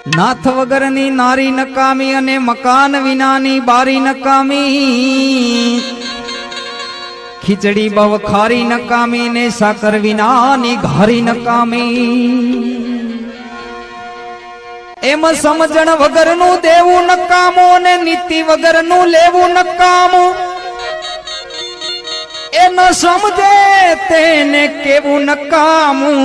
નાથ વગરની નારી નકામી અને મકાન વિનાની બારી નકામી, ખીચડી બવ ખારી નકામી ને સાકર વિનાની ઘારી નકામી. એમ સમજણ વગરનું દેવું નકામું ને નીતિ વગરનું લેવું નકામું. એ ન સમજે તેને કેવું નકામું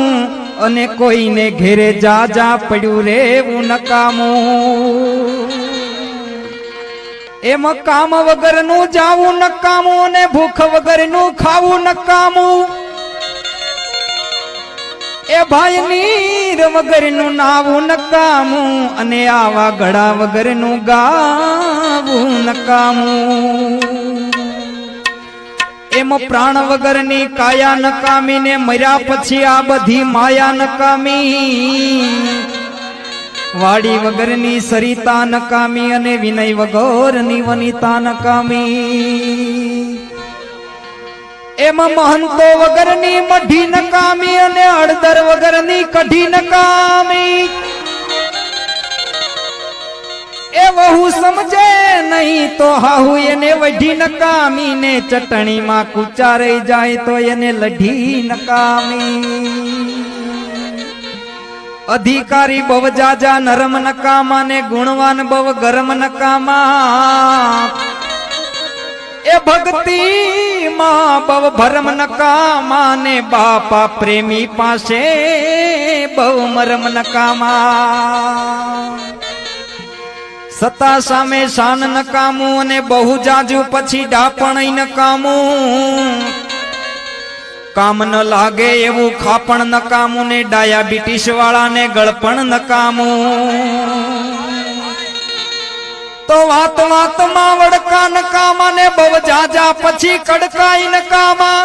અને કોઈને ઘેરે જા જા પડ્યું રેવું નકામું. એમ કામ વગરનું જાવું નકામું અને ભૂખ વગરનું ખાવું નકામું. એ ભાઈ નીર વગરનું નાવું નકામું અને આવા ગળા વગરનું ગાવું નકામું. એમ પ્રાણ વગરની કાયા નકામી ને મર્યા પછી આ બધી માયા નકામી. વાડી વગરની સરિતા નકામી અને વિનય વગરની વનિતા નકામી. એમાં મહંતો વગરની મઢી નકામી અને અડદર વગરની કઢી નકામી. એ વહુ સમજે નહીં તો હાહુ એને વઢી નકામી ને ચટણીમાં કૂચા રહી જાય તો એને લઢી નકામી. અધિકારી બવ જાજા નરમ નકામા ને ગુણવાન બવ ગરમ નકામા. એ ભક્તિ માં બવ ભરમ નકામા ને બાપા પ્રેમી પાસે બવ મરમ નકામા. સત્તા સામે શાન નકામું અને બહુ જાજુ પછી ડાપણ નકામું. કામ ન લાગે એવું ખાપણ નકામું ને ડાયાબિટીસ વાળા ને ગળપણ નકામું. તો વાત વાતમાં વડકા નકામા ને બવ જાજા પછી કડકાઈ નકામા.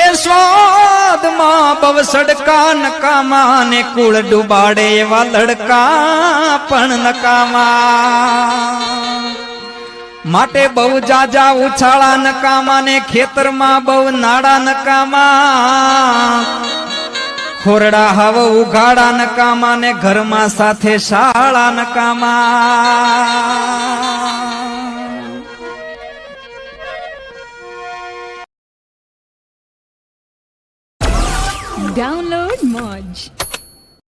એ સ્વાદમાં બવ સડકા નકામા ને કુળ ડુબાડે એવા લડકા પણ નકામા. માટે બહુ જાજા ઉછાળા નકામા ને ખેતરમાં બહુ નાડા નકામા. ખોરડા હવ ઉઘાડા નકામા ને ઘરમાં સાથે શાળા નકામા.